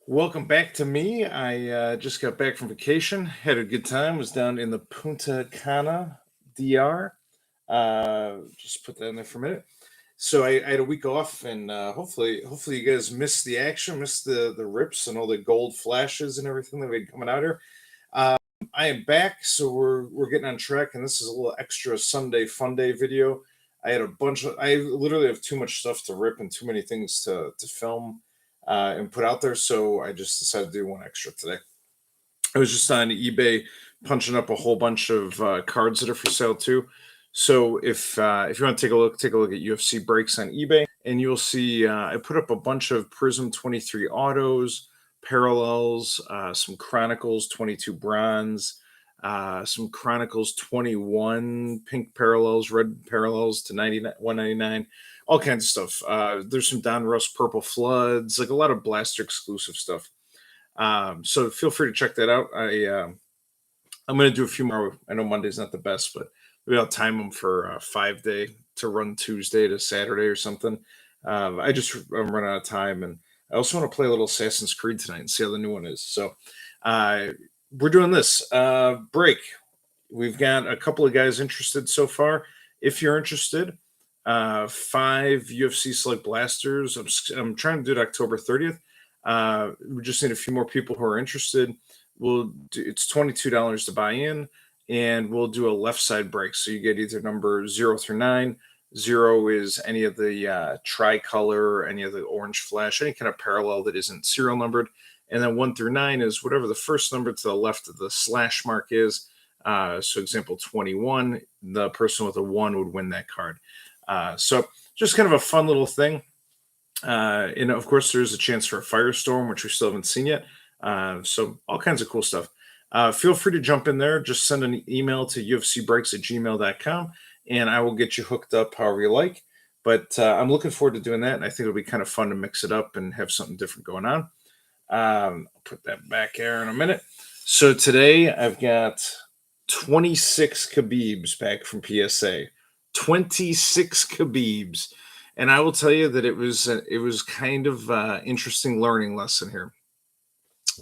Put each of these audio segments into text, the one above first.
Welcome back to me. I just got back from vacation, had a good time, was down in the Punta Cana, DR. Just put that in there for a minute. So I had a week off, and hopefully you guys missed the action, missed the rips and all the gold flashes and everything that we had coming out here. Um, I am back, so we're getting on track, and this is a little extra Sunday fun day video. I literally have too much stuff to rip and too many things to film and put out there, so I just decided to do one extra today. I was just on eBay punching up a whole bunch of cards that are for sale too. So if you want to take a look at UFC breaks on eBay, and you'll see I put up a bunch of Prism 23 autos, parallels, some Chronicles 22 bronze, some Chronicles 21 pink parallels, red parallels to 199, all kinds of stuff. There's some Don Russ purple floods, like a lot of Blaster exclusive stuff. So feel free to check that out. I'm going to do a few more. I know Monday's not the best, but maybe I'll time them for 5 day to run Tuesday to Saturday or something. I'm running out of time, and I also want to play a little Assassin's Creed tonight and see how the new one is. So uh, we're doing this break. We've got a couple of guys interested so far. If you're interested, 5 UFC Select Blasters. I'm trying to do it October 30th. We just need a few more people who are interested. It's $22 to buy in, and we'll do a left side break. So you get either number 0 through 9. 0 is any of the tricolor, any of the orange flash, any kind of parallel that isn't serial numbered. And then 1 through 9 is whatever the first number to the left of the slash mark is. So example 21, the person with a 1 would win that card. So just kind of a fun little thing. And of course, there's a chance for a firestorm, which we still haven't seen yet. So all kinds of cool stuff. Feel free to jump in there. Just send an email to ufcbreaks@gmail.com, and I will get you hooked up however you like. But I'm looking forward to doing that, and I think it'll be kind of fun to mix it up and have something different going on. I'll put that back there in a minute. So today I've got 26 Khabibs back from PSA. 26 Khabibs. And I will tell you that it was kind of interesting learning lesson here.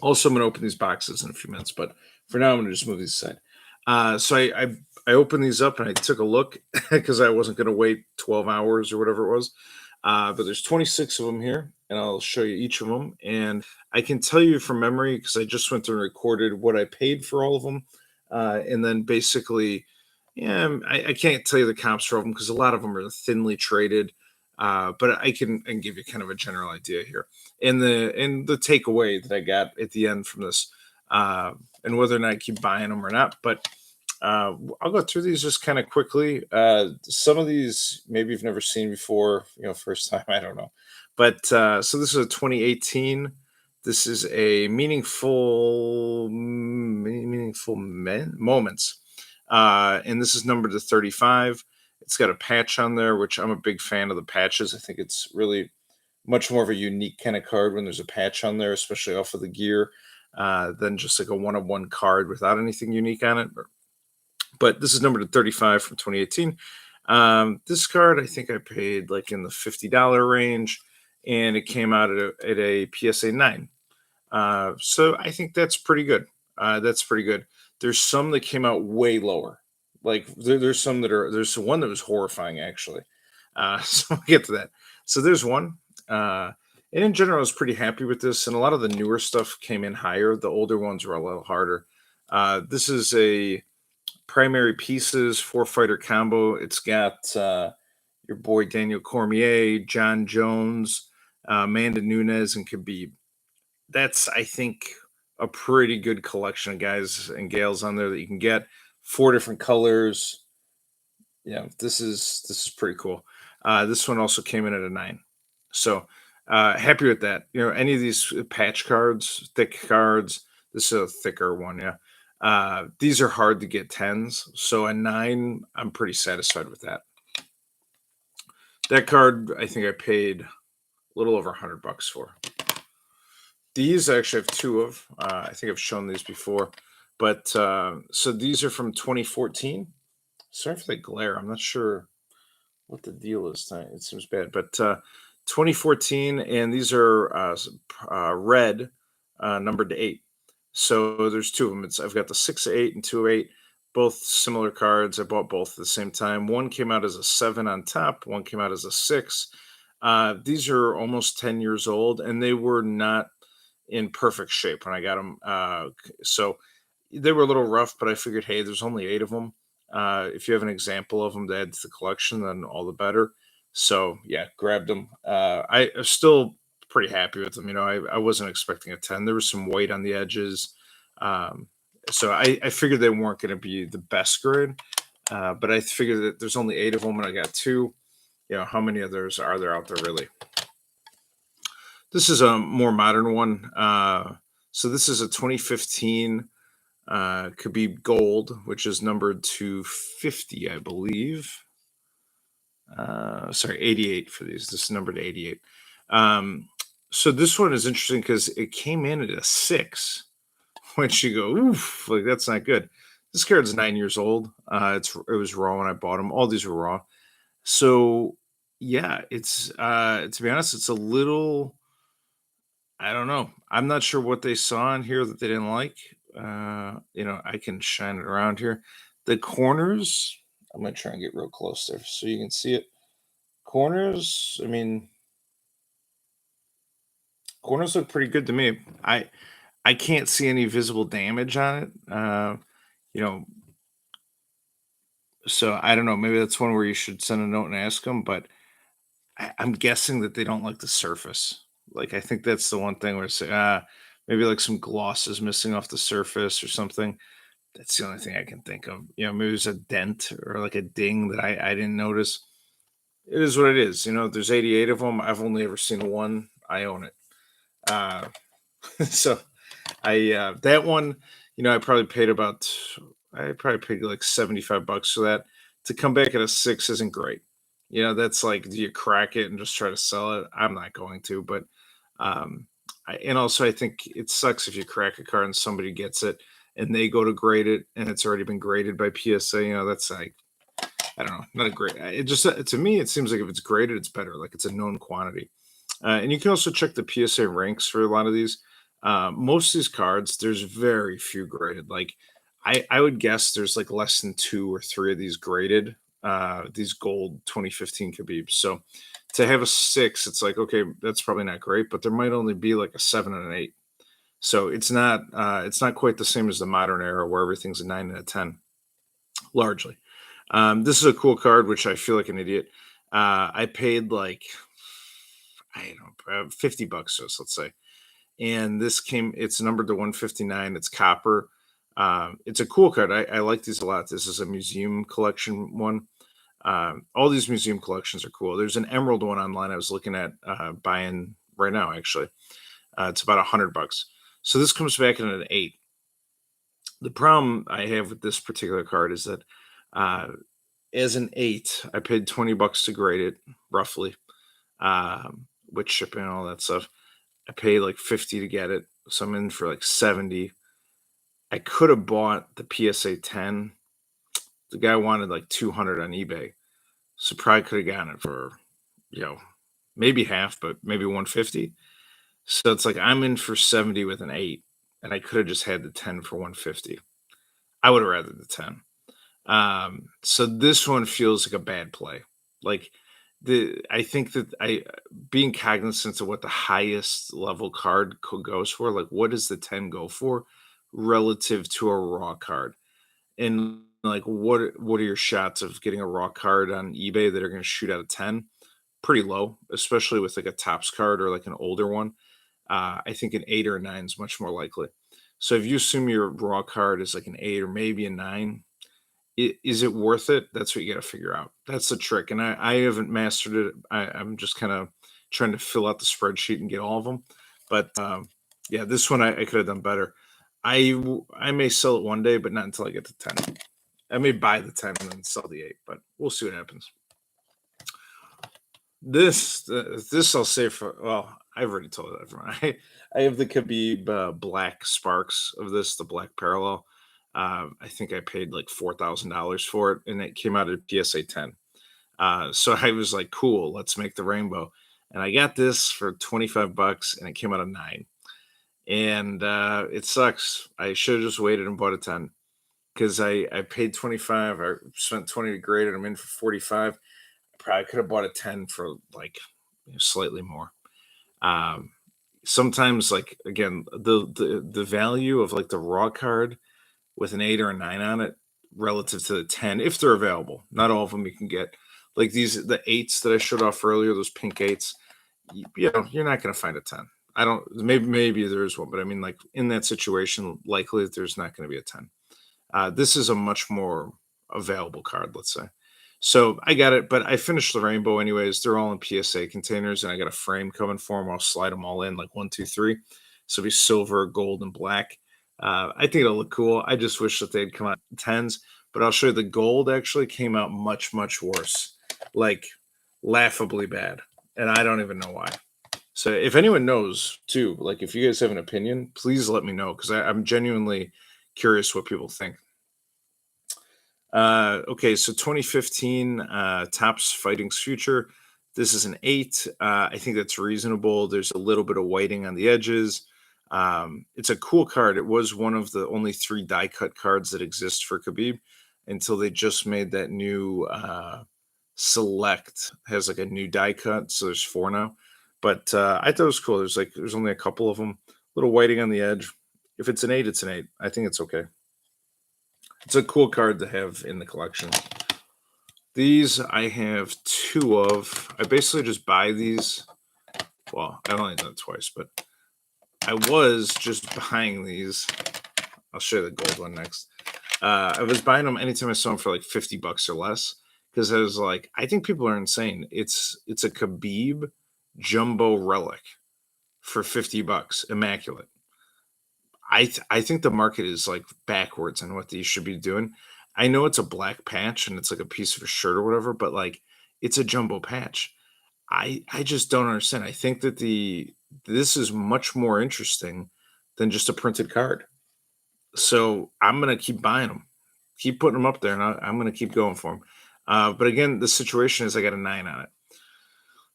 Also, I'm going to open these boxes in a few minutes, but for now, I'm going to just move these aside. So I opened these up and I took a look because I wasn't going to wait 12 hours or whatever it was. But there's 26 of them here, and I'll show you each of them. And I can tell you from memory because I just went through and recorded what I paid for all of them, and then basically, yeah, I can't tell you the comps for all of them because a lot of them are thinly traded. But I can give you kind of a general idea here, and the takeaway that I got at the end from this, and whether or not I keep buying them or not. But I'll go through these just kind of quickly. Some of these maybe you've never seen before, first time, I don't know. But so this is a 2018. This is a meaningful moments, and this is numbered to 35. It's got a patch on there, which I'm a big fan of the patches. I think it's really much more of a unique kind of card when there's a patch on there, especially off of the gear, than just like a one-of-one card without anything unique on it. But this is numbered to 35 from 2018. This card, I think I paid like in the $50 range, and it came out at a PSA 9. So I think that's pretty good. That's pretty good. There's some that came out way lower. Like there's there's one that was horrifying actually. So we'll get to that. So there's one. And in general, I was pretty happy with this. And a lot of the newer stuff came in higher. The older ones were a little harder. This is a primary pieces 4-fighter combo. It's got your boy Daniel Cormier, John Jones, Amanda Nunes, and Khabib. That's, I think, a pretty good collection of guys and gals on there that you can get. 4 different colors. Yeah, this is pretty cool. This one also came in at a 9. So happy with that. Any of these patch cards, thick cards, this is a thicker one, yeah. These are hard to get 10s. So a 9, I'm pretty satisfied with that. That card, I think I paid a little over $100 for. These I actually have 2 of. I think I've shown these before. But so these are from 2014. Sorry for the glare. I'm not sure what the deal is tonight. It seems bad. But 2014, and these are red. numbered to 8. So there's two of them. I've got the 6/8 and 2/8, both similar cards. I bought both at the same time. One came out as a 7 on top, one came out as a 6. These are almost 10 years old, and they were not in perfect shape when I got them. So they were a little rough, but I figured, hey, there's only 8 of them. If you have an example of them to add to the collection, then all the better. So yeah, grabbed them. I'm still pretty happy with them. I wasn't expecting a 10. There was some weight on the edges. Um, so I figured they weren't going to be the best grade. But I figured that there's only 8 of them, and I got 2. How many others are there out there really? This is a more modern one. So this is a 2015 Khabib Gold, which is numbered to 50, I believe. Sorry, 88 for these. This is numbered to 88. Um, so this one is interesting because it came in at a 6, which you go, oof, like that's not good. This card's 9 years old. It was raw when I bought them. All these were raw. So yeah, it's to be honest, it's a little, I don't know. I'm not sure what they saw in here that they didn't like. I can shine it around here. The corners, I'm gonna try and get real close there so you can see it. Corners, I mean, corners look pretty good to me. I can't see any visible damage on it. You know, so I don't know. Maybe that's one where you should send a note and ask them. But I'm guessing that they don't like the surface. Like I think that's the one thing where it's maybe like some gloss is missing off the surface or something. That's the only thing I can think of. Maybe there's a dent or like a ding that I didn't notice. It is what it is. There's 88 of them. I've only ever seen one. I own it. Uh, so that one, I probably paid like $75 for that. To come back at a 6 isn't great. That's like, do you crack it and just try to sell it? I'm not going to, but and also I think it sucks if you crack a car and somebody gets it and they go to grade it and it's already been graded by PSA. That's like, I don't know, not a great. It just to me it seems like if it's graded, it's better. Like it's a known quantity. And you can also check the PSA ranks for a lot of these. Most of these cards, there's very few graded. Like I would guess there's like less than 2 or 3 of these graded. These gold 2015 Khabib. So to have a 6, it's like okay, that's probably not great, but there might only be like a 7 and an 8. So it's not quite the same as the modern era where everything's a 9 and a 10, largely. This is a cool card, which I feel like an idiot. I paid like I don't know, $50 to us, let's say. And it's numbered to 159. It's copper. It's a cool card. I like these a lot. This is a museum collection one. All these museum collections are cool. There's an emerald one online I was looking at buying right now, actually. It's about $100. So this comes back in an 8. The problem I have with this particular card is that uh, as an 8, I paid $20 to grade it, roughly, with shipping and all that stuff. I paid like 50 to get it. So I'm in for like 70. I could have bought the PSA 10. The guy wanted like 200 on eBay. So probably could have gotten it for, you know, maybe half, but maybe 150. So it's like I'm in for 70 with an 8, and I could have just had the 10 for 150. I would have rather the 10. So this one feels like a bad play. Like I think that I being cognizant of what the highest level card goes for, like what does the 10 go for relative to a raw card? And like what are your shots of getting a raw card on eBay that are going to shoot out a 10? Pretty low, especially with like a tops card or like an older one. I think an 8 or a 9 is much more likely. So if you assume your raw card is like an 8 or maybe a 9, is it worth it? That's what you got to figure out. That's the trick. And I haven't mastered it. I'm just kind of trying to fill out the spreadsheet and get all of them. But yeah, this one I could have done better. I may sell it one day, but not until I get to 10. I may buy the 10 and then sell the 8, but we'll see what happens. This I'll say for, well, I've already told everyone. I have the Khabib black sparks of this, the black parallel. I think I paid like $4,000 for it, and it came out at PSA 10. So I was like, cool, let's make the rainbow. And I got this for $25, and it came out of 9. and it sucks. I should have just waited and bought a 10 because I paid 25. I spent 20 to grade it. I'm in for 45. I probably could have bought a 10 for like slightly more. Um, Sometimes, like again, the value of like the raw card with an 8 or a 9 on it relative to the 10, if they're available. Not all of them you can get. Like these, the eights that I showed off earlier, those pink eights, you're not going to find a 10. I don't, maybe there is one, but I mean, like in that situation, likely that there's not going to be a 10. This is a much more available card, let's say. So I got it, but I finished the rainbow anyways. They're all in PSA containers, and I got a frame coming for them. I'll slide them all in like one, two, three. So it'll be silver, gold, and black. I think it'll look cool. I just wish that they'd come out in tens, but I'll show you the gold actually came out much, much worse, like laughably bad, and I don't even know why. So if anyone knows too, like if you guys have an opinion, please let me know because I'm genuinely curious what people think. Okay, so 2015 Tops Fighting's Future. This is an 8. I think that's reasonable. There's a little bit of whiting on the edges. It's a cool card. It was one of the only 3 die cut cards that exist for Khabib until they just made that new Select has like a new die cut. So there's 4 now. But I thought it was cool. There's only a couple of them. Little whiting on the edge. If it's an 8, it's an 8. I think it's okay. It's a cool card to have in the collection. These I have 2 of. I basically just buy these. Well, I've only done it twice, but I was just buying these. I'll show you the gold one next. I was buying them anytime I saw them for like $50 or less because I was like, I think people are insane. It's a Khabib jumbo relic for $50, immaculate. I think the market is like backwards on what these should be doing. I know it's a black patch and it's like a piece of a shirt or whatever, but like it's a jumbo patch. I just don't understand. I think that this is much more interesting than just a printed card. So I'm gonna keep buying them, keep putting them up there, and I'm gonna keep going for them. But again, the situation is I got a 9 on it,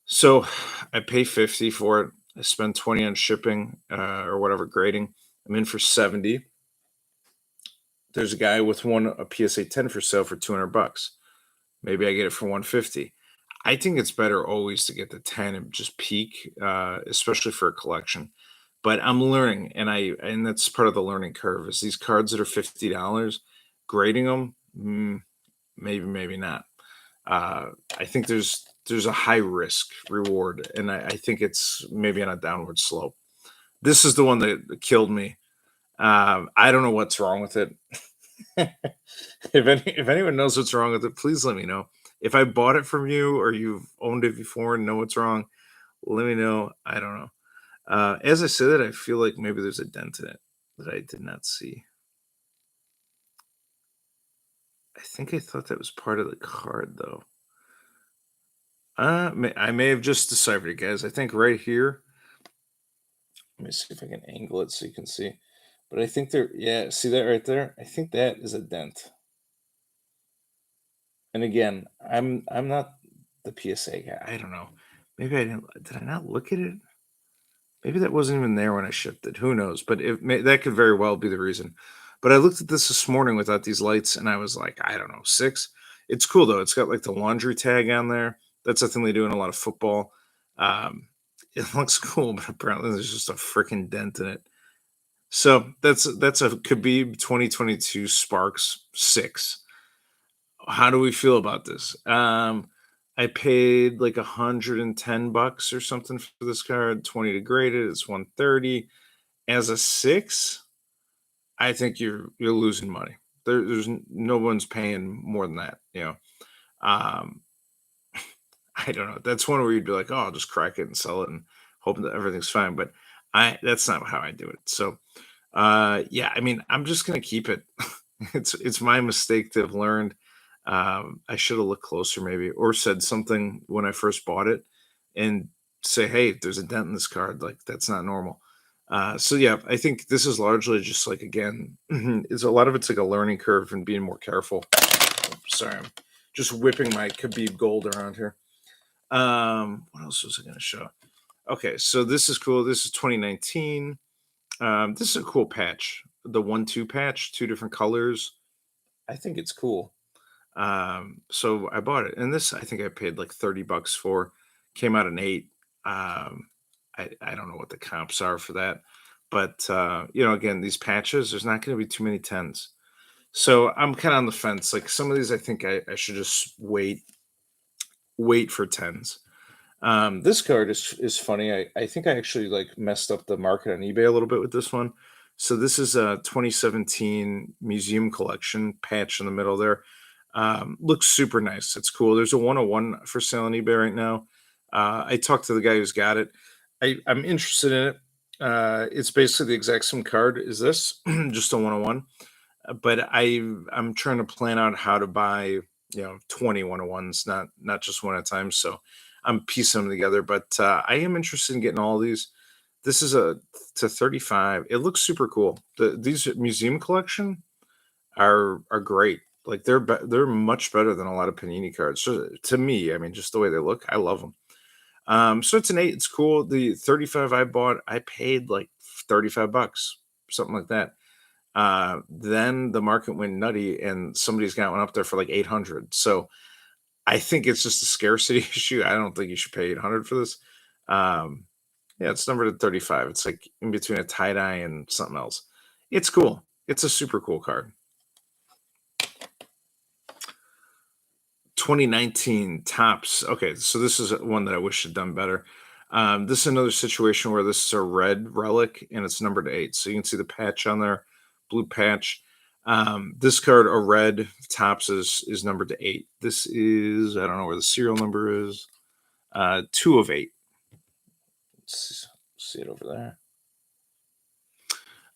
so I pay 50 for it. I spend 20 on shipping or whatever grading. I'm in for 70. There's a guy with a PSA 10 for sale for $200. Maybe I get it for 150. I think it's better always to get the 10 and just peak, especially for a collection. But I'm learning, and that's part of the learning curve. Is these cards that are $50, grading them, maybe, maybe not. I think there's a high risk reward, and I think it's maybe on a downward slope. This is the one that killed me. I don't know what's wrong with it. If anyone knows what's wrong with it, please let me know. If I bought it from you or you've owned it before and know what's wrong, let me know. I don't know. As I said that, I feel like maybe there's a dent in it that I did not see. I think I thought that was part of the card, though. I may have just deciphered it, guys. I think right here. Let me see if I can angle it so you can see. But I think yeah, see that right there? I think that is a dent. And again, I'm not the PSA guy. I don't know. Maybe I didn't. Did I not look at it? Maybe that wasn't even there when I shipped it. Who knows? But that could very well be the reason. But I looked at this morning without these lights, and I was like, I don't know, 6. It's cool though. It's got like the laundry tag on there. That's a thing they do in a lot of football. Um, it looks cool, but apparently there's just a freaking dent in it. So that's a Khabib 2022 Sparks 6. How do we feel about this? I paid like $110 or something for this card, 20 to grade it. It's 130. As a 6, I think you're losing money. No one's paying more than that, you know. Um, I don't know. That's one where you'd be like, oh, I'll just crack it and sell it and hope that everything's fine. But that's not how I do it. So yeah, I mean, I'm just gonna keep it. It's my mistake to have learned. I should have looked closer, maybe, or said something when I first bought it, and say, "Hey, there's a dent in this card. Like that's not normal." So yeah, I think this is largely just like again, it's a lot of it's like a learning curve and being more careful. Sorry, I'm just whipping my Khabib Gold around here. What else was I going to show? Okay, so this is cool. This is 2019. This is a cool patch. The 1-2 patch, two different colors. I think it's cool. So I bought it, and this I think I paid like $30 for. Came out an 8. Um, I don't know what the comps are for that, but again, these patches, there's not going to be too many tens. So I'm kind of on the fence. Like some of these, I think I should just wait for tens. This card is funny. I think I actually like messed up the market on eBay a little bit with this one. So this is a 2017 museum collection patch in the middle there. Looks super nice. It's cool. There's a 101 for sale on eBay right now. I talked to the guy who's got it. I'm interested in it. It's basically the exact same card as this, just a 101. But I'm trying to plan out how to buy 20 101s, not just one at a time. So I'm piecing them together. But I am interested in getting all these. This is a to 35. It looks super cool. These museum collection are great. Like they're much better than a lot of Panini cards. So to me, I mean, just the way they look, I love them. So it's an 8. It's cool. The 35 I bought, I paid like $35, something like that. Then the market went nutty, and somebody's got one up there for like 800. So I think it's just a scarcity issue. I don't think you should pay 800 for this. Um, yeah, it's numbered at 35. It's like in between a tie dye and something else. It's cool. It's a super cool card. 2019 tops. Okay, so this is one that I wish had done better. This is another situation where this is a red relic and it's numbered 8. So you can see the patch on there, blue patch. This card, a red tops, is numbered to 8. This is, I don't know where the serial number is. 2 of 8. Let's see it over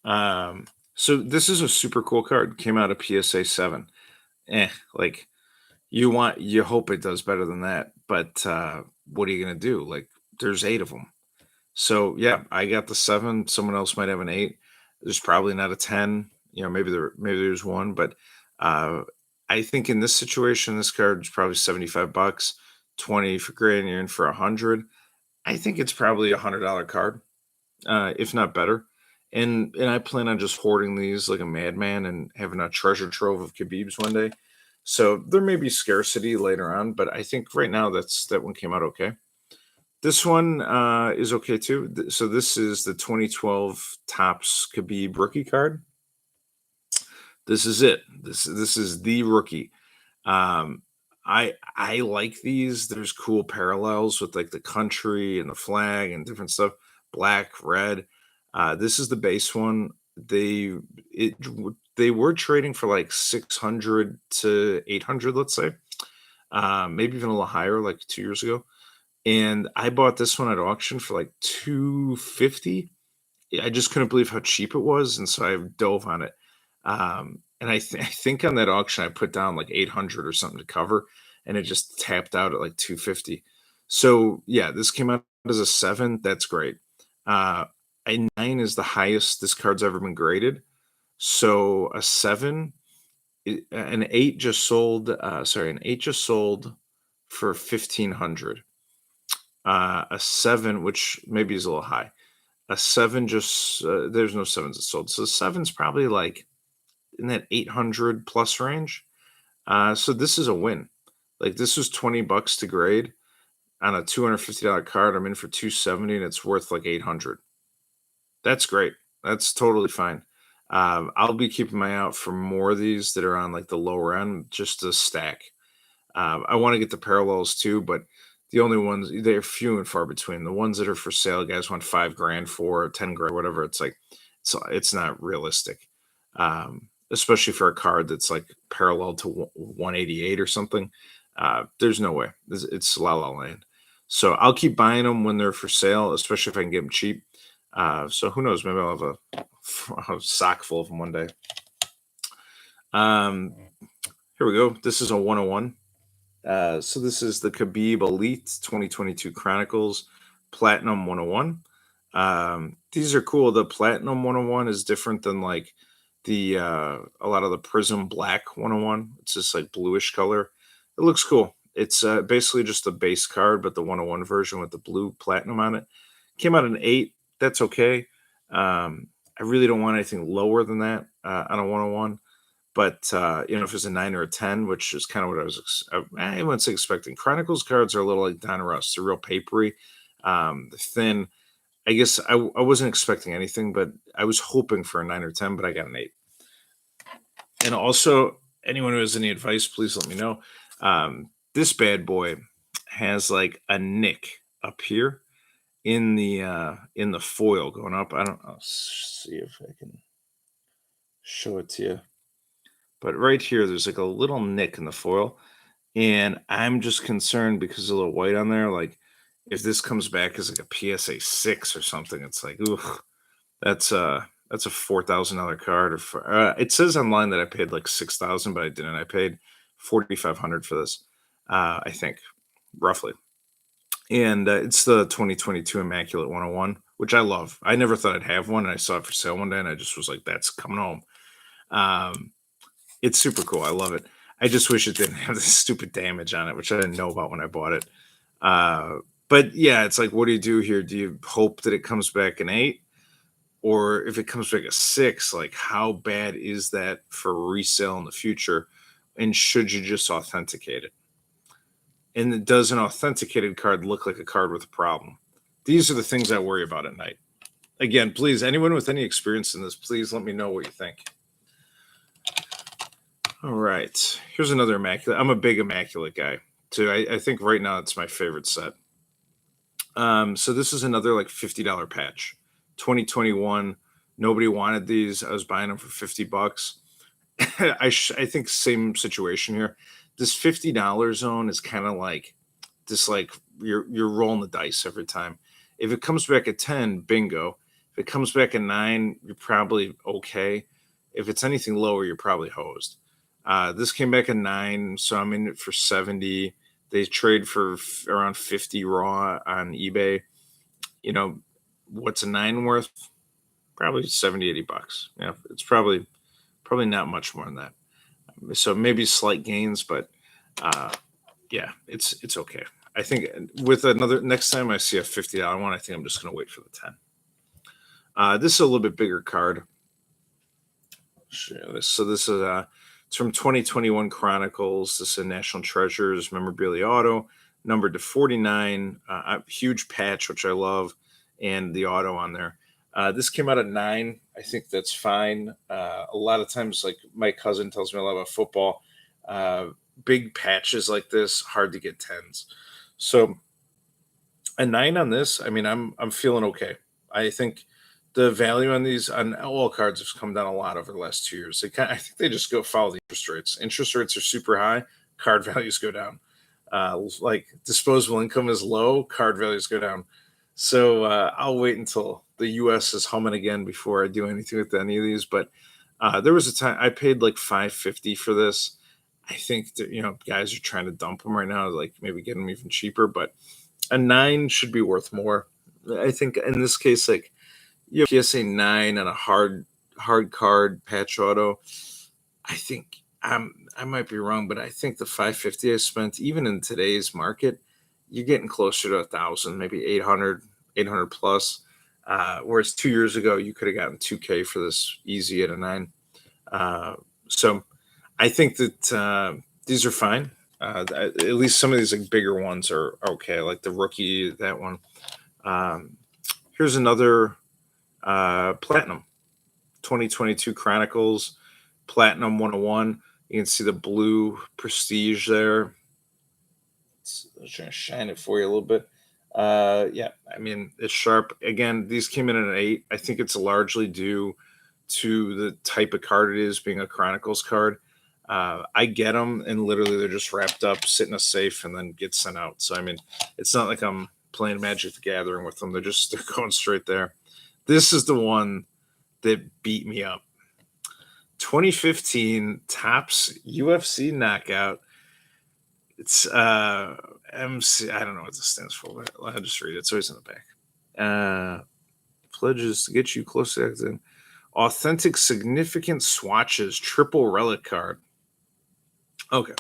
there. So this is a super cool card. Came out of PSA 7. Like you hope it does better than that, but what are you gonna do? Like there's 8 of them. So yeah, I got the 7. Someone else might have an 8. There's probably not a 10. Maybe there's one, but uh, I think in this situation, this card is probably $75, 20 for grand, you're in for 100. I think it's probably $100 card, if not better. And I plan on just hoarding these like a madman and having a treasure trove of Khabibs one day. So there may be scarcity later on, but I think right now that one came out okay. This one is okay too. So this is the 2012 Topps Khabib rookie card. This is it. This is the rookie. Um, I like these. There's cool parallels with like the country and the flag and different stuff. Black, red. This is the base one. They were trading for like 600 to 800, let's say, maybe even a little higher, like 2 years ago. And I bought this one at auction for like 250. I just couldn't believe how cheap it was, and so I dove on it. And I think on that auction I put down like 800 or something to cover, and it just tapped out at like 250. So yeah, this came out as a 7. That's great. Uh, a 9 is the highest this card's ever been graded. So a 7, an 8 just sold. Sorry, an 8 just sold for 1500. A 7, which maybe is a little high. A 7 just there's no sevens that sold. So seven's probably like in that 800 plus range. So this is a win. Like this was $20 to grade on a $250 card. I'm in for 270 and it's worth like 800. That's great. That's totally fine. I'll be keeping my eye out for more of these that are on like the lower end, just to stack. I want to get the parallels too, but the only ones they're few and far between. The ones that are for sale, guys want 5 grand for 10 grand, whatever. It's like it's not realistic, especially for a card that's like parallel to 188 or something. There's no way. It's La La Land. So I'll keep buying them when they're for sale, especially if I can get them cheap. So who knows? Maybe I'll have a sock full of them one day. Um, Here we go. This is a 101. So this is the Khabib Elite 2022 Chronicles Platinum 101. These are cool. The Platinum 101 is different than like the a lot of the Prism Black 101. It's just like bluish color. It looks cool. It's basically just a base card, but the 101 version with the blue platinum on it. Came out an 8. That's okay. Um, I really don't want anything lower than that on a 101. But if it's a 9 or a 10, which is kind of what I wouldn't say expecting. Chronicles cards are a little like Donruss. They're real papery, they're thin. I guess I wasn't expecting anything, but I was hoping for a 9 or 10, but I got an 8. And also, anyone who has any advice, please let me know. This bad boy has like a nick up here in the foil going up. I'll see if I can show it to you. But right here, there's like a little nick in the foil. And I'm just concerned because of the white on there. Like, if this comes back as like a PSA 6 or something, it's like, ooh, that's a $4,000 card. It says online that I paid like 6,000, but I didn't. I paid 4,500 for this, I think, roughly. And it's the 2022 Immaculate 101, which I love. I never thought I'd have one, and I saw it for sale one day, and I just was like, "That's coming home." Um, it's super cool. I love it. I just wish it didn't have this stupid damage on it, which I didn't know about when I bought it. Uh, but yeah, it's like, what do you do here? Do you hope that it comes back an 8? Or if it comes back a 6, like how bad is that for resale in the future? And should you just authenticate it? And does an authenticated card look like a card with a problem? These are the things I worry about at night. Again, please, anyone with any experience in this, please let me know what you think. All right. Here's another Immaculate. I'm a big Immaculate guy, too. I think right now it's my favorite set. So this is another like $50 patch. 2021. Nobody wanted these. I was buying them for $50. I think same situation here. This $50 zone is kind of like this, like you're rolling the dice every time. If it comes back at 10, bingo. If it comes back at 9, you're probably okay. If it's anything lower, you're probably hosed. This came back at 9, so I'm in it for 70. They trade for around 50 raw on eBay. What's a 9 worth? Probably 70, $80. Yeah, it's probably not much more than that. So maybe slight gains, but yeah, it's okay. I think with another next time I see a $50 one, I think I'm just going to wait for the 10. This is a little bit bigger card. Share this. So this is it's from 2021 Chronicles. This is National Treasures Memorabilia Auto, numbered to 49. Huge patch, which I love, and the auto on there. This came out at 9. I think that's fine. A lot of times, like my cousin tells me a lot about football. Big patches like this, hard to get 10s. So a 9 on this, I mean, I'm feeling okay. I think the value on these on all cards has come down a lot over the last 2 years. I think they just go follow the interest rates. Interest rates are super high, card values go down. Like disposable income is low, card values go down. So I'll wait until the U.S. is humming again before I do anything with any of these. But there was a time I paid like $550 for this. I think that, guys are trying to dump them right now, like maybe get them even cheaper. But a 9 should be worth more. I think in this case, like you have PSA 9 and a hard card patch auto. I think I might be wrong, but I think the $550 I spent, even in today's market, you're getting closer to 1,000, maybe 800 plus. Whereas 2 years ago, you could have gotten $2K for this easy at a 9. So I think that these are fine. At least some of these like bigger ones are okay, like the rookie, that one. Here's another Platinum 2022 Chronicles Platinum 101. You can see the blue prestige there. I'm trying to shine it for you a little bit. Yeah, I mean, it's sharp. Again, these came in at an 8. I think it's largely due to the type of card it is, being a Chronicles card. I get them, and literally they're just wrapped up, sit in a safe, and then get sent out. So, I mean, it's not like I'm playing Magic the Gathering with them. They're going straight there. This is the one that beat me up. 2015 Topps UFC Knockout. It's MC. I don't know what this stands for, but I'll just read it. It's always in the back. Pledges to get you close to acting. Authentic significant swatches, triple relic card. Okay.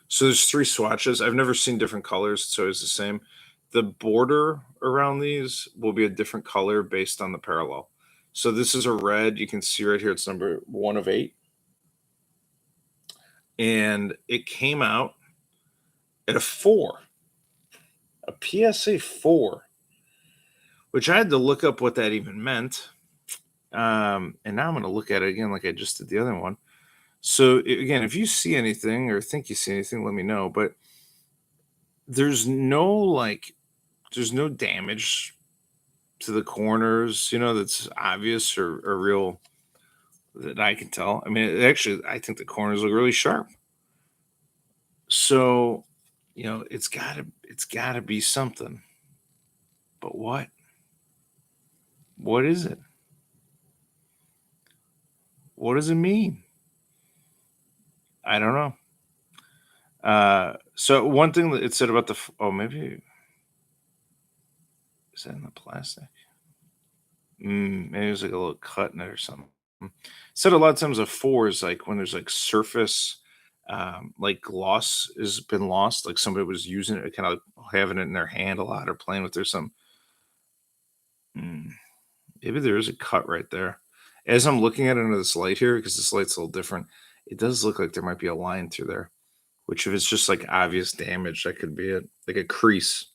So there's 3 swatches. I've never seen different colors. It's always the same. The border around these will be a different color based on the parallel. So this is a red. You can see right here, it's number 1 of 8. And it came out at a 4, a PSA 4, which I had to look up what that even meant. And now I'm going to look at it again like I just did the other one. So again, if you see anything or think you see anything, let me know. But there's no there's no damage to the corners, that's obvious or real that I can tell. I mean, actually, I think the corners look really sharp. So, it's gotta be something. But what? What is it? What does it mean? I don't know. So one thing that it said about oh, maybe is that in the plastic? Maybe it's like a little cut in it or something. Said a lot of times a 4 is like when there's like surface, like gloss has been lost, like somebody was using it, kind of having it in their hand a lot or playing with it or something. Mm, Maybe there is a cut right there. As I'm looking at it under this light here, because this light's a little different, it does look like there might be a line through there. Which, if it's just like obvious damage, that could be it, like a crease.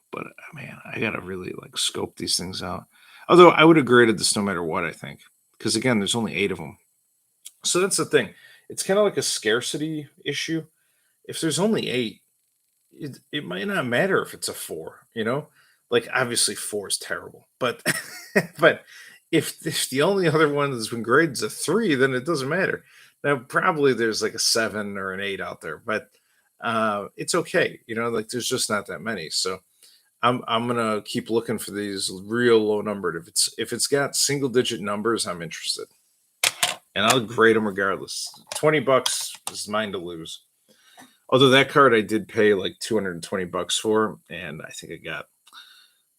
But man, I gotta really like scope these things out. Although I would have graded this no matter what, I think, because again, there's only 8 of them. So that's the thing. It's kind of like a scarcity issue. If there's only 8, it might not matter if it's a 4. Like obviously 4 is terrible, but but if the only other one that's been graded is a 3, then it doesn't matter. Now probably there's like a 7 or an 8 out there, but it's okay. Like there's just not that many. So I'm gonna keep looking for these real low numbered. If it's got single digit numbers, I'm interested, and I'll grade them regardless. $20 is mine to lose. Although that card I did pay like $220 for, and I think I got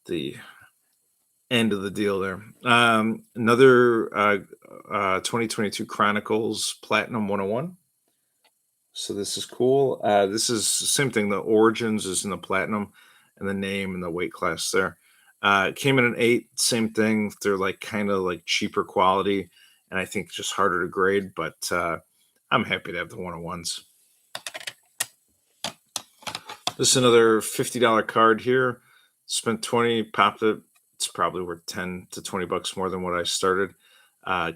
the end of the deal there. Another 2022 Chronicles Platinum 101. So this is cool. This is the same thing. The origins is in the platinum, and the name and the weight class there. It came in an 8. Same thing. They're like kind of like cheaper quality, and I think just harder to grade. But I'm happy to have the 101s. This is another $50 card here. Spent 20, popped it. It's probably worth 10 to $20 more than what I started.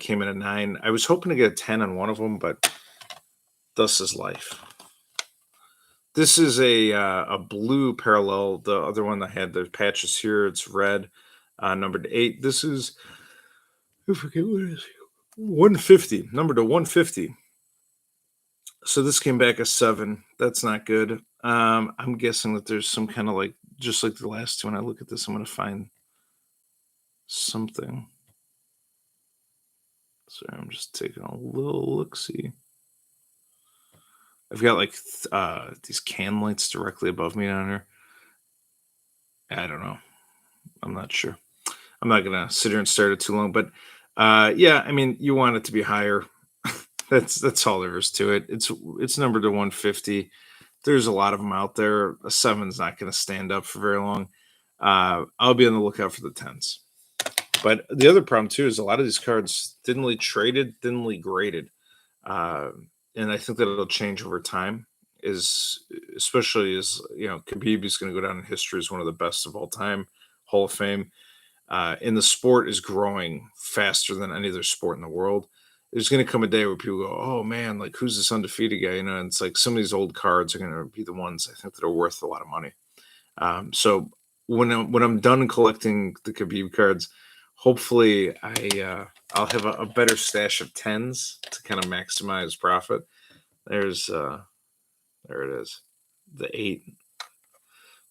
Came in at 9. I was hoping to get a 10 on one of them, but thus is life. This is a blue parallel. The other one I had the patches here. It's red, numbered to 8. This is, I forget what it is. 150, numbered to 150. So this came back a 7. That's not good. I'm guessing that there's some kind of like, just like the last two. When I look at this, I'm going to find something. Sorry, I'm just taking a little look see. I've got like these can lights directly above me down here. I don't know. I'm not sure. I'm not gonna sit here and stare at it too long, but yeah, I mean, you want it to be higher. That's all there is to it. It's numbered to 150. There's a lot of them out there. A 7's not going to stand up for very long. I'll be on the lookout for the 10s. But the other problem too is a lot of these cards thinly traded, thinly graded, uh, and I think that it'll change over time. Is especially as Khabib is going to go down in history as one of the best of all time, Hall of Fame. And the sport is growing faster than any other sport in the world. There's going to come a day where people go, "Oh man, like who's this undefeated guy?" And it's like some of these old cards are going to be the ones I think that are worth a lot of money. So when I'm done collecting the Khabib cards, hopefully I'll have a better stash of 10s to kind of maximize profit. There it is, the 8,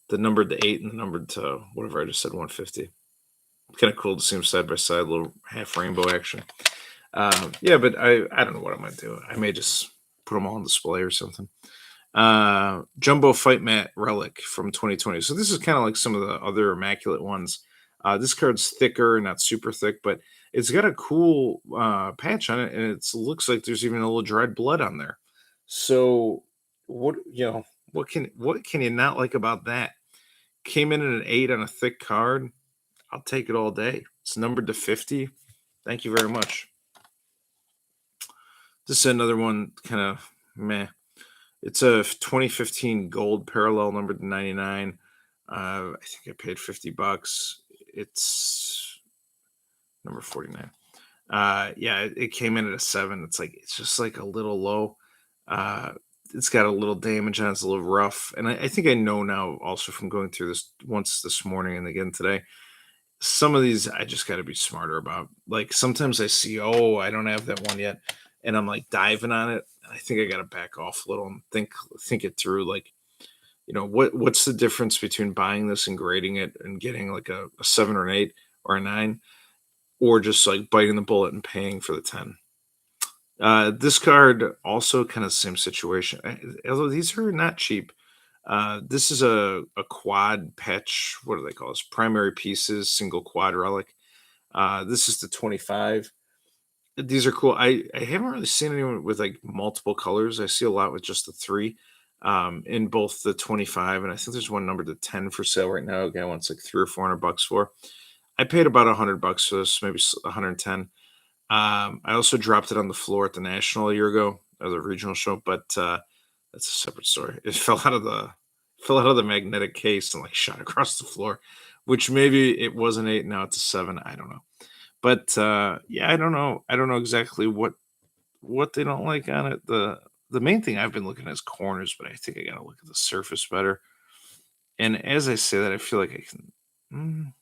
the 8 and the numbered to whatever I just said 150. Kind of cool to see them side by side, little half rainbow action. Yeah, but I don't know what I'm gonna do. I may just put them all on display or something. Jumbo Fight Mat Relic from 2020. So this is kind of like some of the other immaculate ones. This card's thicker, not super thick, but it's got a cool patch on it, and it looks like there's even a little dried blood on there. So what can you not like about that? Came in at an 8 on a thick card. I'll take it all day. It's numbered to 50. Thank you very much. This is another one, kind of meh. It's a 2015 gold parallel, numbered to 99. I think I paid $50. It's number 49. Yeah, it came in at a 7. It's just like a little low. It's got a little damage on it. It's a little rough. And I think I know now, also from going through this once this morning and again today, some of these I just got to be smarter about. Like sometimes I see, oh, I don't have that one yet, and I'm like diving on it. I think I got to back off a little and think it through. Like, what's the difference between buying this and grading it and getting like a 7 or an 8 or a 9, or just like biting the bullet and paying for the 10. This card also kind of same situation, although these are not cheap. This is a quad patch. What do they call this? Primary pieces, single quad relic. This is the 25. These are cool. I haven't really seen anyone with like multiple colors. I see a lot with just the 3, in both the 25, and I think there's one numbered to 10 for sale right now. Guy wants like 300 or 400 bucks for. I paid about $100 for this, maybe 110. I also dropped it on the floor at the National a year ago, or the regional show, but that's a separate story. It fell out of the magnetic case and like shot across the floor, which maybe it was an 8, now it's a 7. I don't know. But yeah, I don't know. I don't know exactly what they don't like on it. The main thing I've been looking at is corners, but I think I gotta look at the surface better. And as I say that, I feel like I can.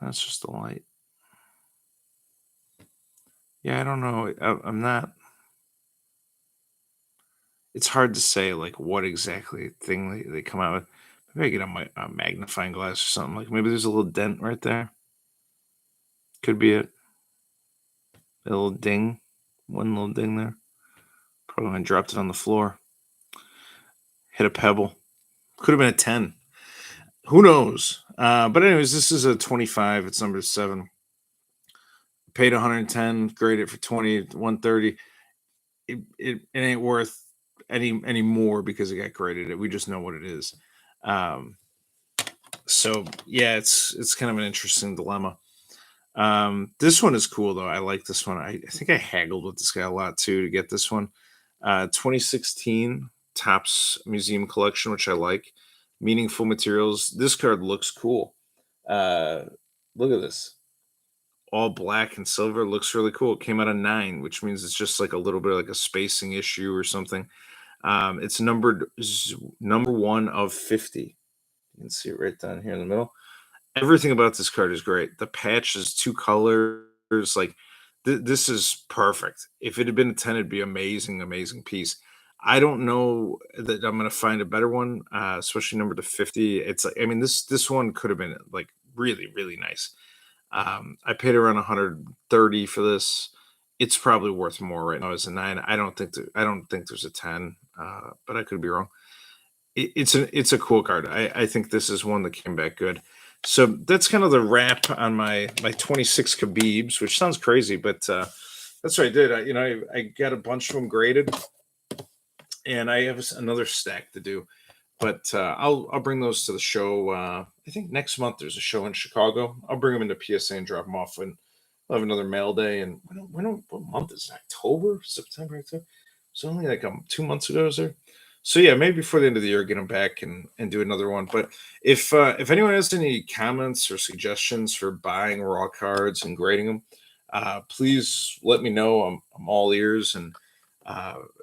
That's just the light. Yeah, I don't know. I'm not. It's hard to say like what exactly thing they come out with. Maybe I get a magnifying glass or something. Like maybe there's a little dent right there. Could be it. A little ding. One little ding there. Probably when I dropped it on the floor. Hit a pebble. Could have been a 10. Who knows? But anyways, this is a 25. It's number 7. Paid 110. Graded for 20. 130. It ain't worth any more because it got graded. We just know what it is. So yeah, it's kind of an interesting dilemma. This one is cool though. I like this one. I think I haggled with this guy a lot too to get this one. 2016 Topps Museum Collection, which I like. Meaningful materials. This card looks cool. Look at this. All black and silver, looks really cool. It came out of 9, which means it's just like a little bit like a spacing issue or something. It's numbered number 1 of 50. You can see it right down here in the middle. Everything about this card is great. The patch is 2 colors. Like this is perfect. If it had been a 10, it'd be amazing, amazing piece. I don't know that I'm gonna find a better one, especially numbered to 50. It's like, I mean, this one could have been like really, really nice. I paid around 130 for this. It's probably worth more right now as a 9. I don't think there's a 10, but I could be wrong. It's a cool card. I think this is one that came back good. So that's kind of the wrap on my 26 Khabibs, which sounds crazy, but that's what I did. I got a bunch of them graded, and I have another stack to do. But I'll bring those to the show. I think next month there's a show in Chicago. I'll bring them into PSA and drop them off, and we'll have another mail day. And what month is it? October, September, October? It's only like 2 months ago, is there? So yeah, maybe before the end of the year, get them back and do another one. But if anyone has any comments or suggestions for buying raw cards and grading them, please let me know. I'm all ears, and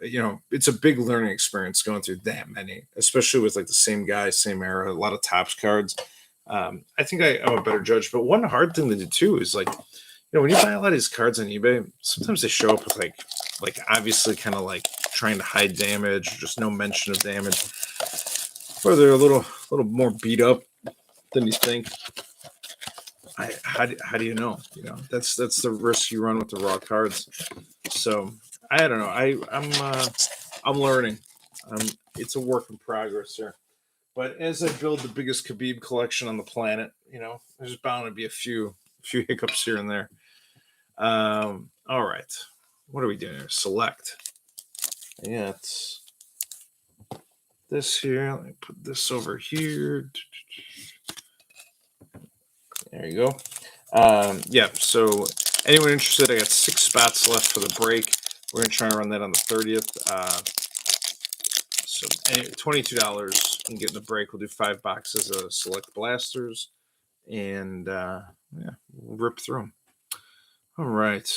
it's a big learning experience going through that many, especially with like the same guy, same era, a lot of Topps cards. I think I'm a better judge. But one hard thing to do too is like, when you buy a lot of these cards on eBay, sometimes they show up with like obviously kind of like trying to hide damage, or just no mention of damage, or they're a little more beat up than you think. How do you know? That's the risk you run with the raw cards. So I don't know. I'm learning. It's a work in progress here. But as I build the biggest Khabib collection on the planet, there's bound to be a few hiccups here and there. All right. What are we doing here? Select. Yeah, it's this here. Let me put this over here. There you go. Yeah, so anyone interested, I got 6 spots left for the break. We're going to try and run that on the 30th. So $22 and get in the break. We'll do 5 boxes of select blasters, and yeah, we'll rip through them. All right,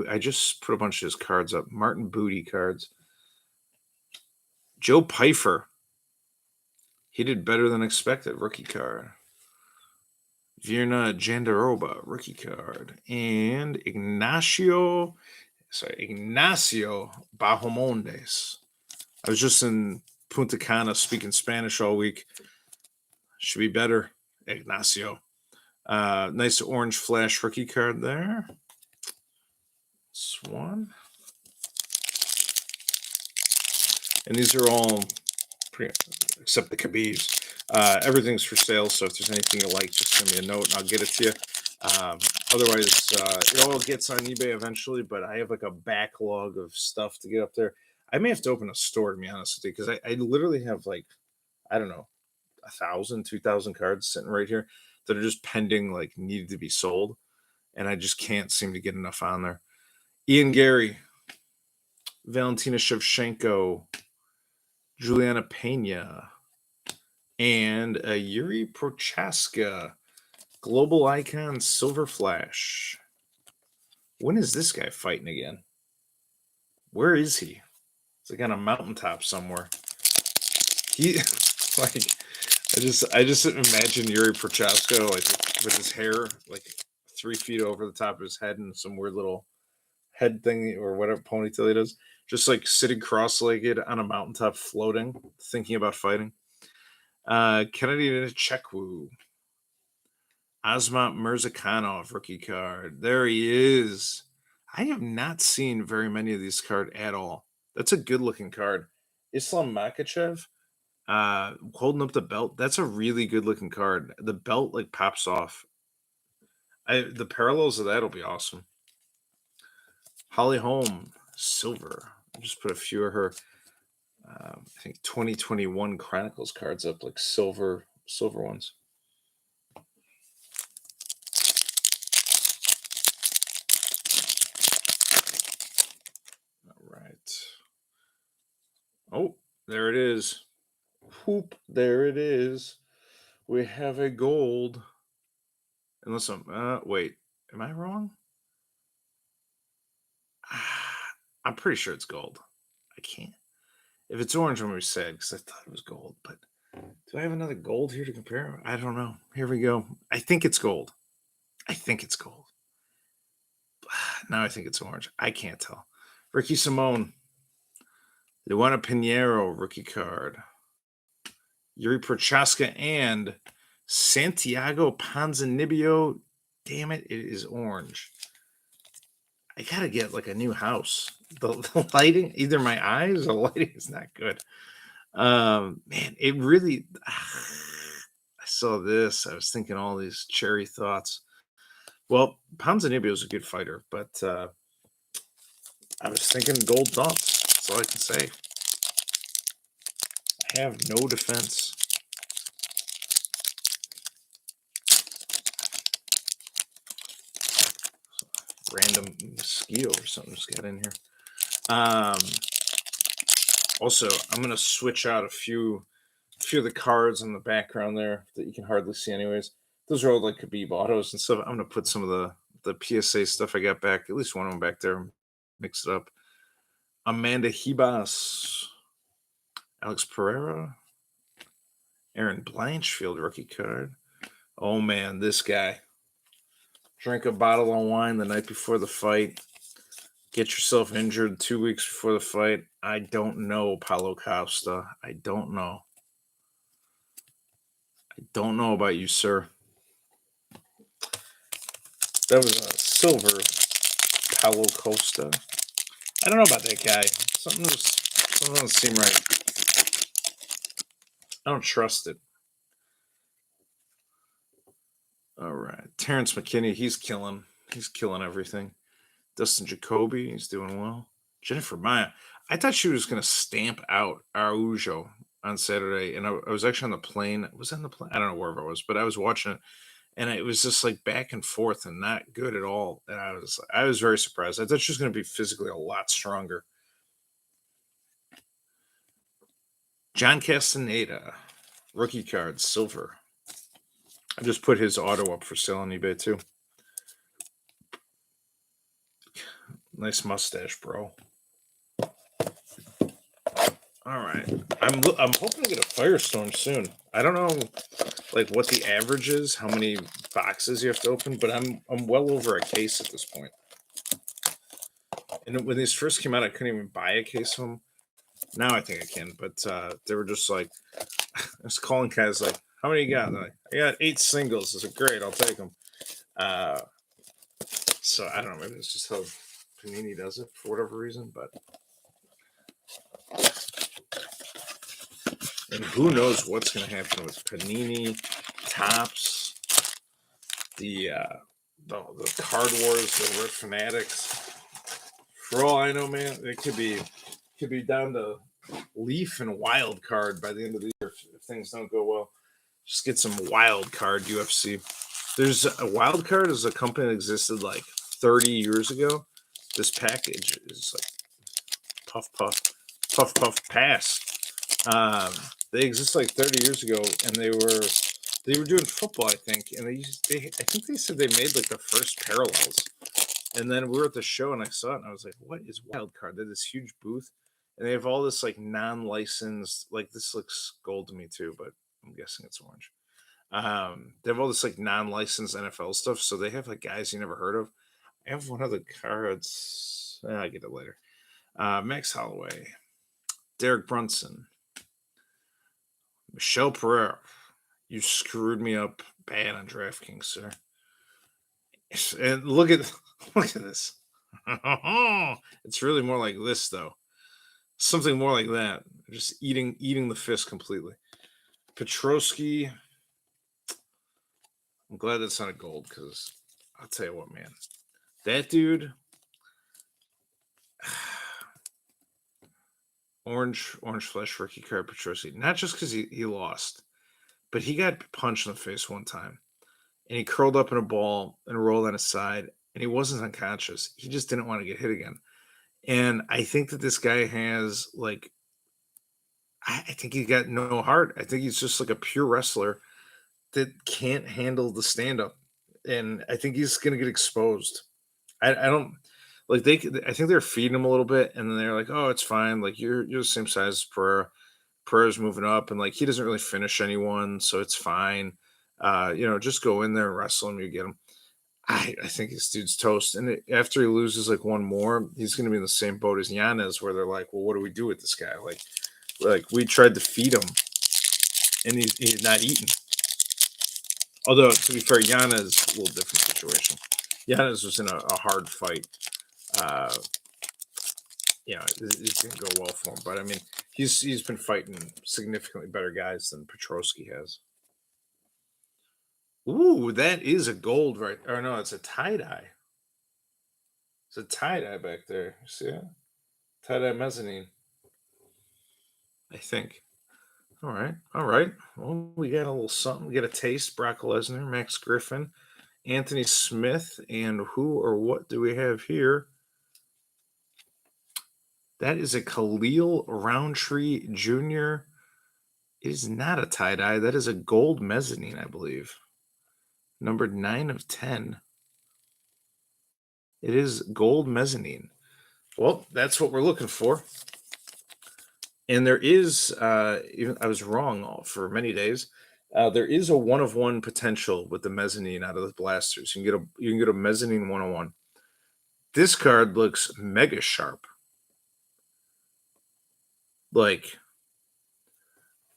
I just put a bunch of his cards up. Martin Booty cards. Joe Pfeiffer. He did better than expected. Rookie card. Virna Jandaroba, rookie card. And Ignacio Bahamondes. I was just in Punta Cana speaking Spanish all week. Should be better, Ignacio. Nice orange flash rookie card there. Swan. And these are all pretty, except the Khabibs. Everything's for sale, so if there's anything you like, just send me a note and I'll get it to you. Otherwise, it all gets on eBay eventually, but I have like a backlog of stuff to get up there. I may have to open a store, to be honest with you, because I literally have like, I don't know, 1,000, 2,000 cards sitting right here that are just pending, like needed to be sold. And I just can't seem to get enough on there. Ian Gary, Valentina Shevchenko, Juliana Pena, and Yuri Prochaska, Global Icon Silver Flash. When is this guy fighting again? Where is he? It's like on a mountaintop somewhere. He like I just imagine Yuri Prochaska like with his hair like 3 feet over the top of his head and some weird little head thing or whatever ponytail he does, just like sitting cross-legged on a mountaintop floating, thinking about fighting. Kennedy Nchekwu. Asmat Mirzakhanov rookie card. There he is. I have not seen very many of these cards at all. That's a good looking card. Islam Makachev, holding up the belt. That's a really good looking card. The belt like pops off. The parallels of that'll be awesome. Holly Holm, silver. I'll just put a few of her. I think 2021 Chronicles cards up, like silver ones. All right. Oh, there it is. Whoop, there it is. We have a gold. Unless wait, am I wrong? I'm pretty sure it's gold. I can't. If it's orange, I'm going to be sad because I thought it was gold. But do I have another gold here to compare? I don't know. Here we go. I think it's gold. Now I think it's orange. I can't tell. Ricky Simone. Luana Pinheiro, rookie card. Yuri Prochaska and Santiago Ponzinibbio. Damn it, it is orange. I gotta get like a new house. The lighting, either my eyes or the lighting is not good. Man, it really. I saw this. I was thinking all these cherry thoughts. Well, Ponzinibbio is a good fighter, but I was thinking gold thoughts. That's all I can say. I have no defense. Random mosquito or something just got in here. Also, I'm gonna switch out a few of the cards in the background there that you can hardly see anyways. Those are all like Khabib autos and stuff. I'm gonna put some of the PSA stuff I got back, at least one of them back there, mix it up. Amanda Hebas, Alex Pereira, Aaron Blanchfield rookie card. Oh man, this guy. Drink a bottle of wine the night before the fight. Get yourself injured 2 weeks before the fight. I don't know, Paulo Costa. I don't know. I don't know about you, sir. That was a silver Paulo Costa. I don't know about that guy. Something doesn't seem right. I don't trust it. All right. Terrence McKinney, he's killing everything. Dustin Jacoby, he's doing well. Jennifer Maya, I thought she was going to stamp out Araujo on Saturday, and I was actually on the plane. Was on the plane? I don't know wherever I was, but I was watching it, and it was just like back and forth and not good at all. And I was very surprised. I thought she was going to be physically a lot stronger. John Castaneda, rookie card, silver. I just put his auto up for sale on eBay too. Nice mustache, bro. All right, I'm hoping to get a Firestorm soon. I don't know like what the average is, how many boxes you have to open, but I'm well over a case at this point. And when these first came out, I couldn't even buy a case of them. Now I think I can, but they were just like, I was calling guys like, "How many you got?" And they're like, "I got 8 singles." I said, "Great, I'll take them." Uh, so I don't know, maybe it's just how Panini does it for whatever reason, but and who knows what's going to happen with Panini, Tops, the card wars over at Fanatics. For all I know, man, it could be down to Leaf and Wild Card by the end of the year if things don't go well. Just get some Wild Card UFC. There's a Wild Card is a company that existed like 30 years ago. This package is like puff puff puff puff pass. They exist like 30 years ago, and they were doing football, I think, and I think they said they made like the first parallels. And then we were at the show, and I saw it, and I was like, "What is Wild Card?" They had this huge booth, and they have all this like non-licensed, like this looks gold to me too, but I'm guessing it's orange. They have all this like non-licensed NFL stuff, so they have like guys you never heard of. I have one of the cards. I get it later. Max Holloway, Derek Brunson, Michelle Pereira. You screwed me up bad on DraftKings, sir. And look at look at this. It's really more like this though. Something more like that. Just eating the fist completely. Petrosky. I'm glad that's not a gold because I'll tell you what, man. That dude. Orange flesh rookie card Petrosky. Not just because he lost, but he got punched in the face one time. And he curled up in a ball and rolled on his side. And he wasn't unconscious. He just didn't want to get hit again. And I think that this guy has like I think he got no heart. I think he's just like a pure wrestler that can't handle the stand up, and I think he's gonna get exposed. I don't like they. I think they're feeding him a little bit, and then they're like, "Oh, it's fine. Like you're the same size as Pereira. Pereira's moving up, and like he doesn't really finish anyone, so it's fine. Just go in there and wrestle him. You get him." I think this dude's toast, and after he loses like one more, he's going to be in the same boat as Yanez, where they're like, "Well, what do we do with this guy?" Like we tried to feed him, and he's not eating. Although to be fair, Yanez is a little different situation. Yanez was in a hard fight. Uh, it didn't go well for him. But I mean, he's been fighting significantly better guys than Petrosky has. Ooh, that is a gold, right? Or no, it's a tie dye. It's a tie dye back there. See it? Tie dye mezzanine. I think. All right. All right. Well, we got a little something. We got a taste. Brock Lesnar, Max Griffin, Anthony Smith, and who or what do we have here? That is a Khalil Roundtree Jr. It is not a tie dye. That is a gold mezzanine, I believe. Number 9 of 10. It is gold mezzanine. Well, that's what we're looking for. And there is, even I was wrong for many days. There is a 1 of 1 potential with the mezzanine out of the blasters. You can get a mezzanine 101. This card looks mega sharp. Like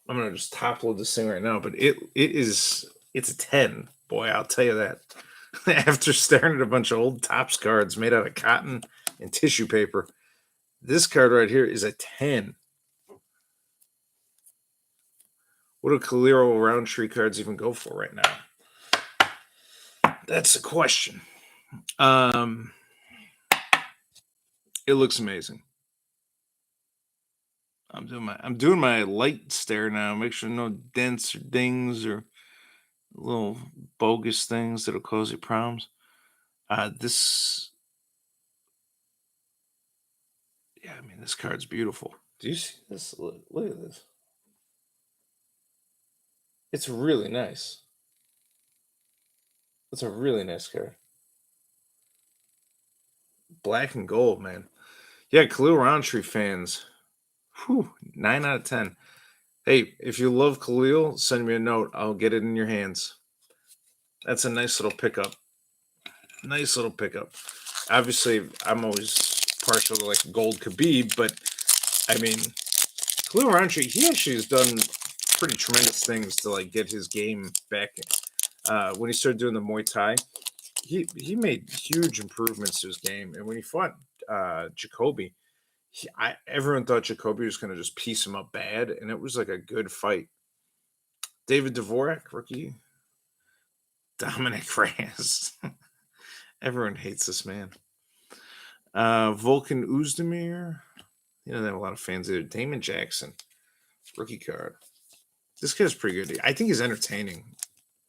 I'm gonna just top load this thing right now, but it's a 10. Boy, I'll tell you that. After staring at a bunch of old Topps cards made out of cotton and tissue paper, this card right here is a 10. What do Khalil Roundtree cards even go for right now? That's the question. It looks amazing. I'm doing my light stare now. Make sure no dents or dings or little bogus things that'll cause you problems. This, yeah, I mean, this card's beautiful. Do you see this? Look at this. It's really nice. It's a really nice card. Black and gold, man. Yeah, Khalil Roundtree fans. Whew, 9 out of 10. Hey, if you love Khalil, send me a note. I'll get it in your hands. That's a nice little pickup. Nice little pickup. Obviously, I'm always partial to like gold Khabib, but I mean, Khalil Roundtree, he actually has done pretty tremendous things to like get his game back. When he started doing the Muay Thai, he made huge improvements to his game. And when he fought Jacoby, everyone thought Jacoby was going to just piece him up bad, and it was like a good fight. David Dvorak, rookie. Dominic Reyes. Everyone hates this man. Volkan Uzdemir. You know, they have a lot of fans there. Damon Jackson, rookie card. This guy's pretty good. I think he's entertaining.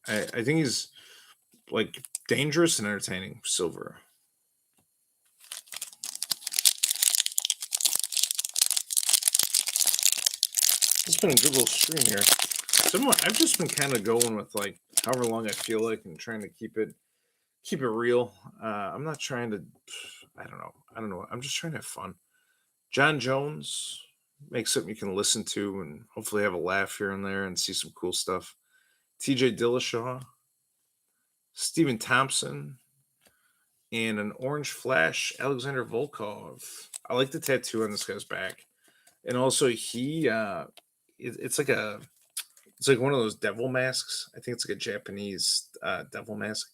I think he's like dangerous and entertaining. Silver. It's been a good little stream here. I've just been kind of going with like however long I feel like and trying to keep it real. I'm not trying to. I don't know. I'm just trying to have fun. John Jones, make something you can listen to and hopefully have a laugh here and there and see some cool stuff. TJ Dillashaw, Stephen Thompson, and an orange flash Alexander Volkov. I like the tattoo on this guy's back. And also it's like one of those devil masks. I think it's like a Japanese devil mask.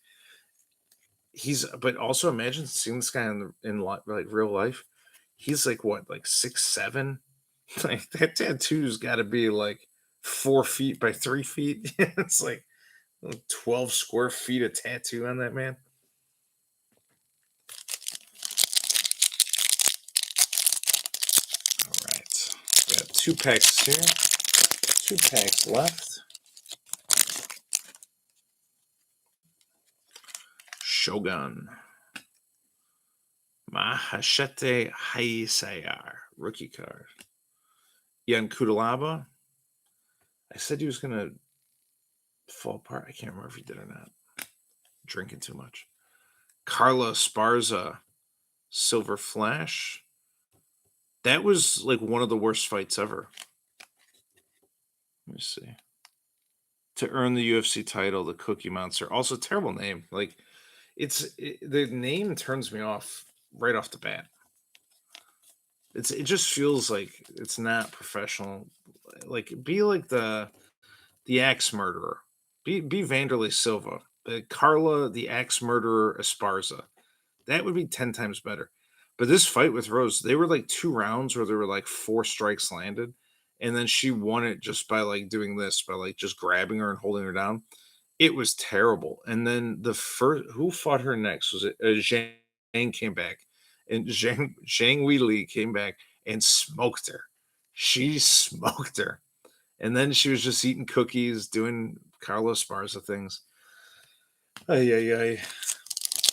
But also imagine seeing this guy like real life. He's like what, like 6'7"? Like that tattoo's got to be like 4 feet by 3 feet. It's like 12 square feet of tattoo on that man. All right, we got 2 packs here. 2 packs left. Shogun. Mahashete Haisayar, rookie card. Ian Kudalaba. I said he was going to fall apart. I can't remember if he did or not. Drinking too much. Carla Esparza, Silver Flash. That was like one of the worst fights ever. Let me see. To earn the UFC title, the Cookie Monster. Also, terrible name. Like, the name turns me off right off the bat. It just feels like it's not professional. Like, be like the axe murderer. Be Vanderlei Silva. Carla, the axe murderer Esparza. That would be 10 times better. But this fight with Rose, they were like 2 rounds where there were like 4 strikes landed. And then she won it just by like doing this, by like just grabbing her and holding her down. It was terrible. And then the first, who fought her next? Was it Zhang came back? And Zhang Weili came back and smoked her. She smoked her. And then she was just eating cookies, doing Carlos Esparza things. Ay, ay, ay.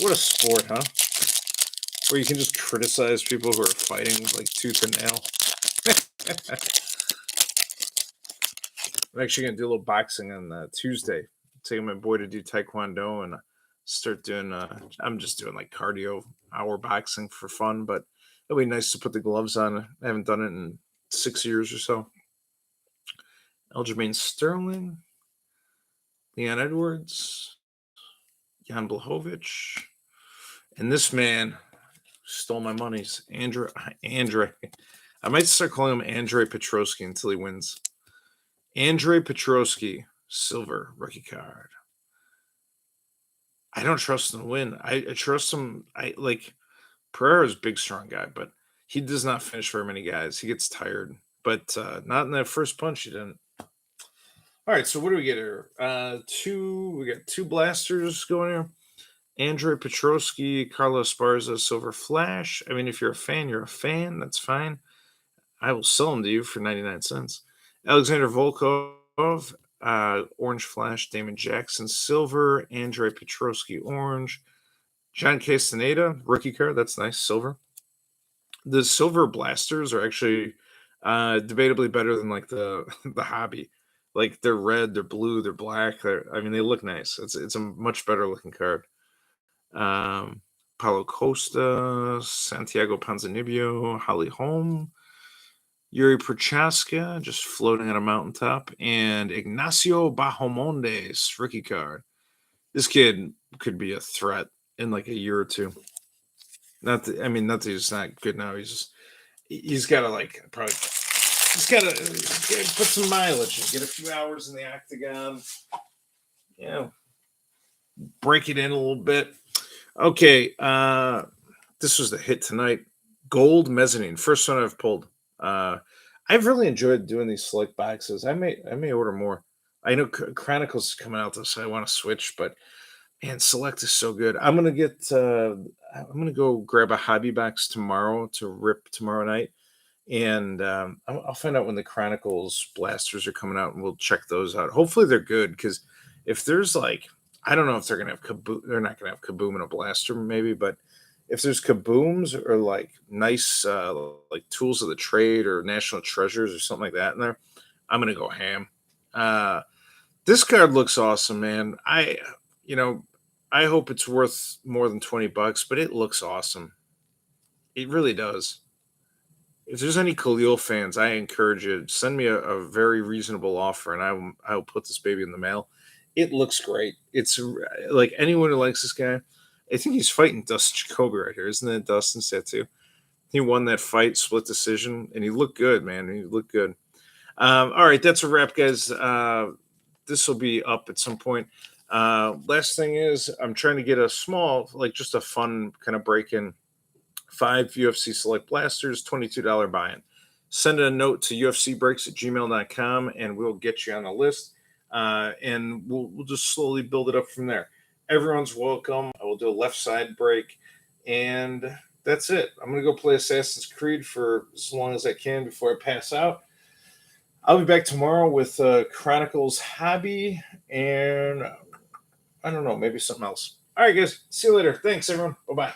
What a sport, huh? Where you can just criticize people who are fighting like tooth and nail. I'm actually going to do a little boxing on Tuesday. Taking my boy to do Taekwondo and start doing, I'm just doing like cardio hour boxing for fun, but it'll be nice to put the gloves on. I haven't done it in 6 years or so. Aljamain Sterling, Leon Edwards, Jan Blachowicz, and this man stole my monies. Andre. I might start calling him Andre Petrosky until he wins. Andre Petrosky, silver rookie card. I don't trust him to win. I trust him. Pereira's a big, strong guy, but he does not finish very many guys. He gets tired, but not in that first punch. He didn't. All right, so what do we get here? We got 2 blasters going here. Andre Petrosky, Carlos Esparza, Silver Flash. I mean, if you're a fan, you're a fan. That's fine. I will sell them to you for 99 cents. Alexander Volkov, Orange Flash, Damon Jackson, silver. Andrei Petrovsky, orange. John Castaneda, rookie card. That's nice, silver. The silver blasters are actually debatably better than like the the hobby. Like they're red, they're blue, they're black. I mean, they look nice. It's a much better looking card. Um, Paulo Costa, Santiago Ponzinibbio, Holly Holm, Yuri Prochaska, just floating on a mountaintop, and Ignacio Bahamondes, rookie card. This kid could be a threat in like a year or two. Not that, I mean, not that he's not good now. He's got to like probably he's got to put some mileage and get a few hours in the octagon. You know, break it in a little bit. Okay, this was the hit tonight. Gold Mezzanine, first one I've pulled. I've really enjoyed doing these select boxes. I may order more. I know Chronicles is coming out, so I want to switch, but man, Select is so good. I'm gonna go grab a hobby box tomorrow to rip tomorrow night, and I'll find out when the Chronicles blasters are coming out, and we'll check those out. Hopefully, they're good because if there's like, I don't know if they're gonna have kaboom. They're not gonna have kaboom and a blaster, maybe, but if there's kabooms or like nice like tools of the trade or national treasures or something like that in there, I'm gonna go ham. Uh, this card looks awesome, man. You know, I hope it's worth more than 20 bucks, but it looks awesome. It really does. If there's any Khalil fans, I encourage you, send me a very reasonable offer and I will put this baby in the mail. It looks great. Like anyone who likes this guy, I think he's fighting Dustin Jacoby right here. Isn't that Dustin's tattoo? He won that fight, split decision, and he looked good, man. He looked good. All right, that's a wrap, guys. This will be up at some point. Last thing is, I'm trying to get a small, like just a fun kind of break in 5 UFC Select Blasters, $22 buy in. Send a note to ufcbreaks@gmail.com and we'll get you on the list. And we'll just slowly build it up from there. Everyone's welcome. I will do a left side break. And that's it. I'm going to go play Assassin's Creed for as long as I can before I pass out. I'll be back tomorrow with Chronicles Hobby and I don't know, maybe something else. All right, guys. See you later. Thanks, everyone. Bye-bye.